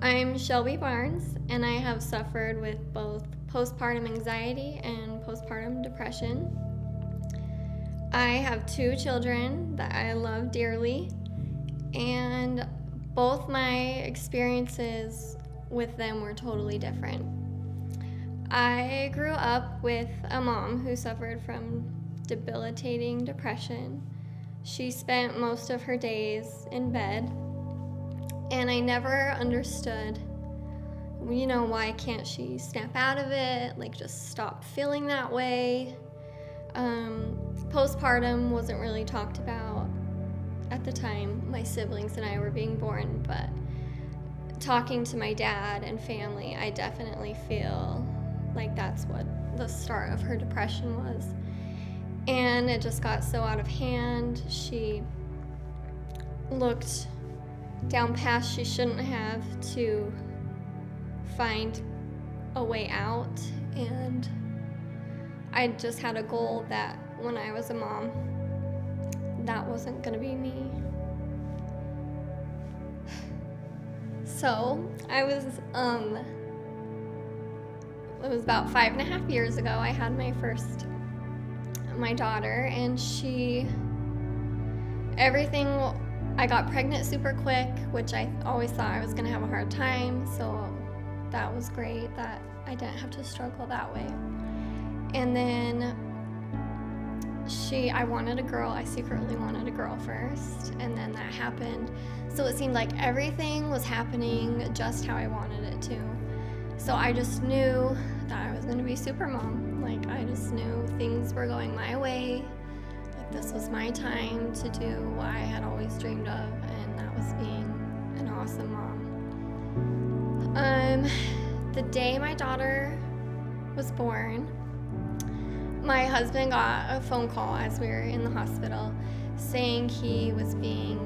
I'm Shelby Barnes, and I have suffered with both postpartum anxiety and postpartum depression. I have 2 children that I love dearly, and both my experiences with them were totally different. I grew up with a mom who suffered from debilitating depression. She spent most of her days in bed, and I never understood, why can't she snap out of it, just stop feeling that way. Postpartum wasn't really talked about at the time my siblings and I were being born, but talking to my dad and family, I definitely feel like that's what the start of her depression was. And it just got so out of hand. She looked down paths she shouldn't have to find a way out, and I just had a goal that when I was a mom, that wasn't gonna be me. So I was, it was about 5.5 years ago, I had my daughter, and I got pregnant super quick, which I always thought I was gonna have a hard time, so that was great that I didn't have to struggle that way. And then I wanted a girl. I secretly wanted a girl first, and then that happened. So it seemed like everything was happening just how I wanted it to. So I just knew that I was gonna be super mom. I just knew things were going my way. This was my time to do what I had always dreamed of, and that was being an awesome mom. The day my daughter was born, my husband got a phone call as we were in the hospital saying he was being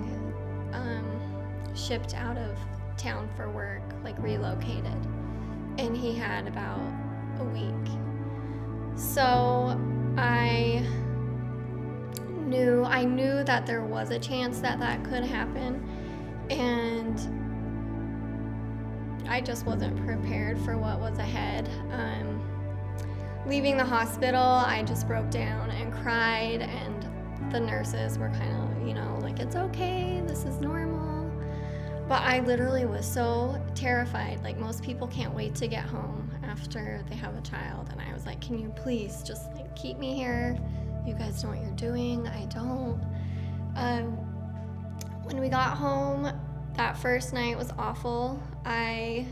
shipped out of town for work, relocated, and he had about a week. So I knew that there was a chance that could happen, and I just wasn't prepared for what was ahead. Leaving the hospital, I just broke down and cried, and the nurses were kind of, it's okay, this is normal. But I literally was so terrified. Most people can't wait to get home after they have a child, and I was like, can you please just keep me here? You guys know what you're doing, I don't. When we got home, that first night was awful. I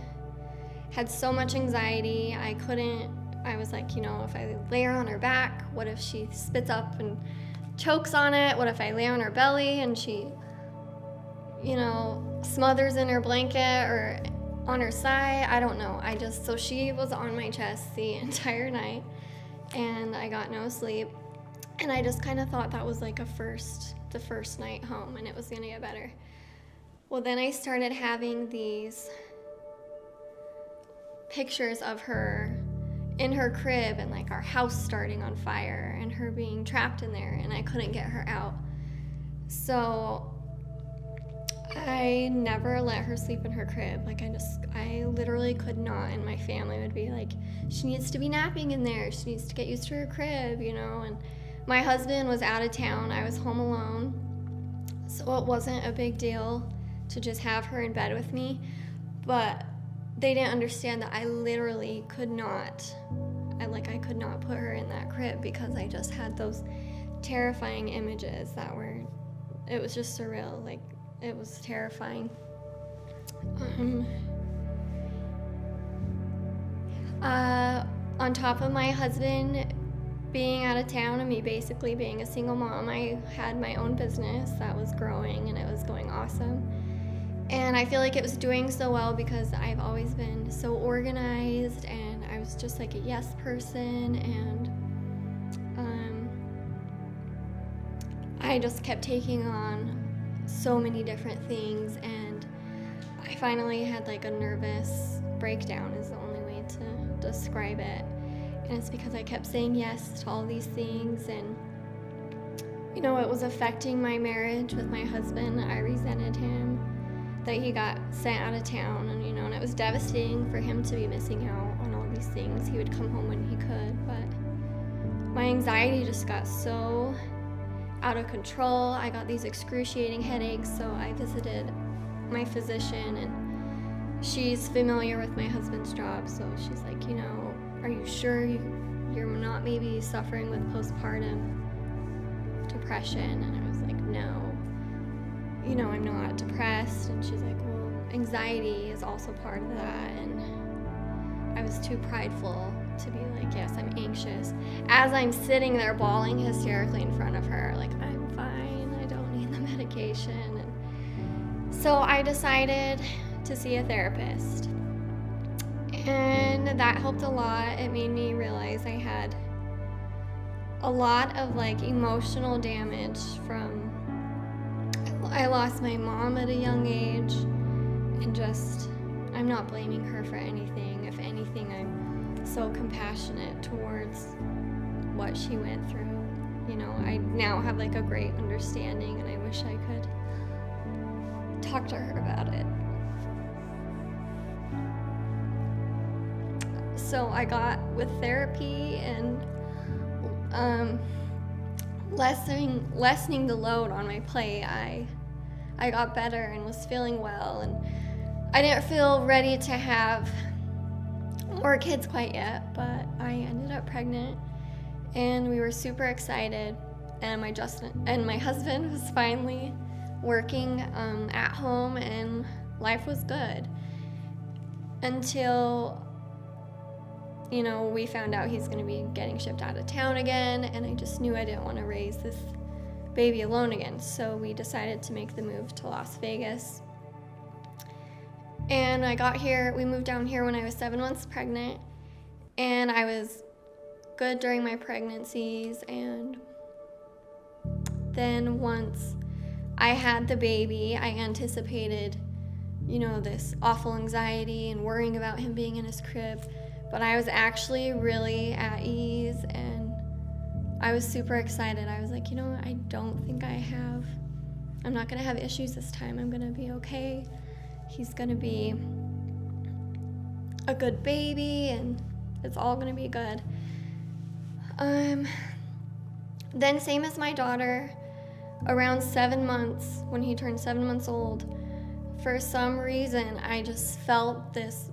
had so much anxiety. I was like, if I lay her on her back, what if she spits up and chokes on it? What if I lay on her belly and she, smothers in her blanket or on her side? I don't know. So she was on my chest the entire night, and I got no sleep. And I just kind of thought that was the first night home, and it was gonna get better. Well, then I started having these pictures of her in her crib, and our house starting on fire, and her being trapped in there, and I couldn't get her out. So I never let her sleep in her crib. I literally could not, and my family would be like, she needs to be napping in there, she needs to get used to her crib, and my husband was out of town. I was home alone, so it wasn't a big deal to just have her in bed with me, but they didn't understand that I literally could not, I could not put her in that crib because I just had those terrifying images it was just surreal, it was terrifying. On top of my husband being out of town and me basically being a single mom, I had my own business that was growing, and it was going awesome. And I feel like it was doing so well because I've always been so organized, and I was just a yes person, and I just kept taking on so many different things, and I finally had a nervous breakdown is the only way to describe it. And it's because I kept saying yes to all these things, and it was affecting my marriage with my husband. I resented him. that he got sent out of town, and and it was devastating for him to be missing out on all these things. He would come home when he could, but my anxiety just got so out of control. I got these excruciating headaches, so I visited my physician, and she's familiar with my husband's job, so she's like, are you sure you're not maybe suffering with postpartum depression? And I was like, no, I'm not depressed. And she's like, well, anxiety is also part of that. And I was too prideful to be like, yes, I'm anxious, as I'm sitting there bawling hysterically in front of her, like, I'm fine, I don't need the medication. And so I decided to see a therapist, and that helped a lot. It made me realize I had a lot of emotional damage from, I lost my mom at a young age, and just, I'm not blaming her for anything. If anything, I'm so compassionate towards what she went through. I now have a great understanding, and I wish I could talk to her about it. So I got with therapy and lessening the load on my plate. I got better and was feeling well, and I didn't feel ready to have more kids quite yet, but I ended up pregnant, and we were super excited. And my husband was finally working at home, and life was good until we found out he's going to be getting shipped out of town again, and I just knew I didn't want to raise this baby alone again. So we decided to make the move to Las Vegas. And we moved down here when I was 7 months pregnant, and I was good during my pregnancies. And then once I had the baby, I anticipated, this awful anxiety and worrying about him being in his crib. But I was actually really at ease, and I was super excited. I was like, I don't think I'm not gonna have issues this time. I'm gonna be okay. He's gonna be a good baby, and it's all gonna be good. Then same as my daughter, around 7 months, when he turned 7 months old, for some reason, I just felt this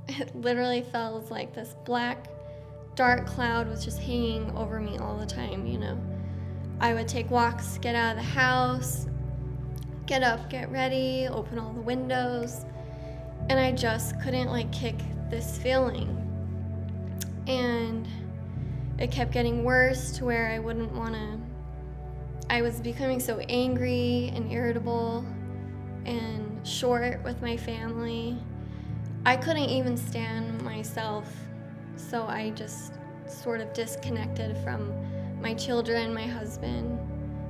it literally felt like this black, dark cloud was just hanging over me all the time, I would take walks, get out of the house, get up, get ready, open all the windows, and I just couldn't kick this feeling. And it kept getting worse to where I was becoming so angry and irritable and short with my family. I couldn't even stand myself, so I just sort of disconnected from my children, my husband,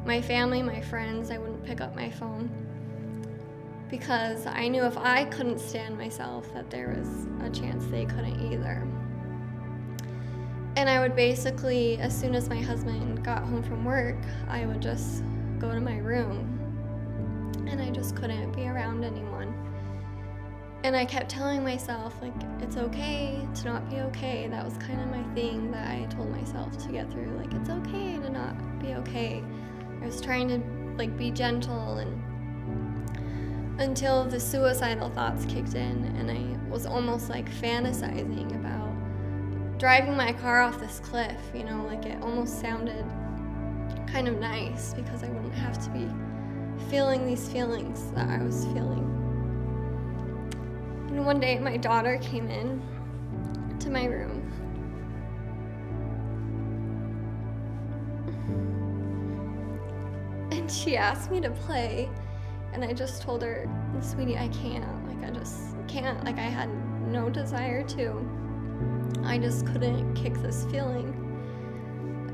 my family, my friends. I wouldn't pick up my phone because I knew if I couldn't stand myself, that there was a chance they couldn't either. And I would basically, as soon as my husband got home from work, I would just go to my room, and I just couldn't be around anyone. And I kept telling myself, it's okay to not be okay. That was kind of my thing that I told myself to get through. It's okay to not be okay. I was trying to, be gentle, and until the suicidal thoughts kicked in, and I was almost, fantasizing about driving my car off this cliff, it almost sounded kind of nice because I wouldn't have to be feeling these feelings that I was feeling. And one day my daughter came in to my room, and she asked me to play, and I just told her, sweetie, I can't. I just can't. I had no desire to. I just couldn't kick this feeling.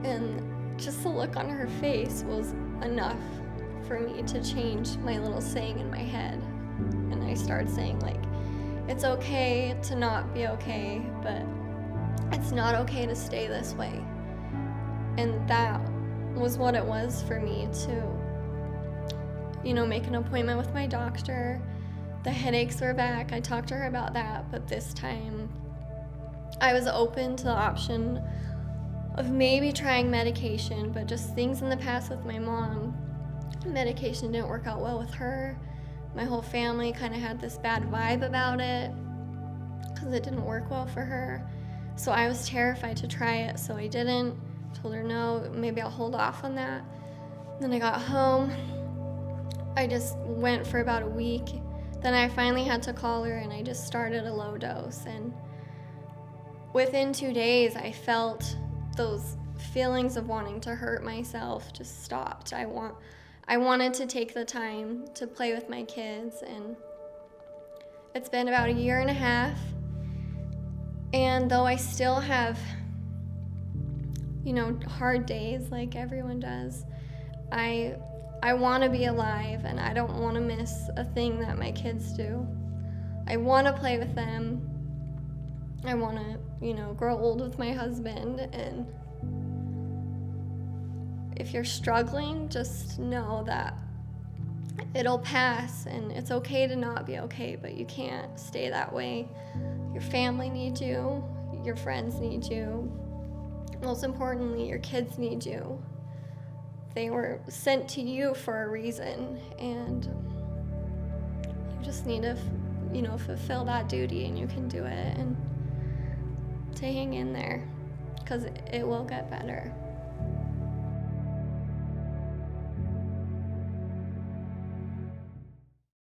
And just the look on her face was enough for me to change my little saying in my head. And I started saying, it's okay to not be okay, but it's not okay to stay this way. And that was what it was for me to, make an appointment with my doctor. The headaches were back. I talked to her about that, but this time I was open to the option of maybe trying medication, but just things in the past with my mom, medication didn't work out well with her. My whole family kind of had this bad vibe about it because it didn't work well for her. So I was terrified to try it, so I didn't. Told her no, maybe I'll hold off on that. Then I got home. I just went for about a week. Then I finally had to call her, and I just started a low dose. And within 2 days, I felt those feelings of wanting to hurt myself just stopped. I wanted to take the time to play with my kids, and it's been about 1.5 years. And though I still have, hard days like everyone does, I want to be alive, and I don't want to miss a thing that my kids do. I want to play with them. I want to, grow old with my husband. And if you're struggling, just know that it'll pass, and it's okay to not be okay, but you can't stay that way. Your family needs you. Your friends need you. Most importantly, your kids need you. They were sent to you for a reason, and you just need to, fulfill that duty, and you can do it, and to hang in there, because it will get better.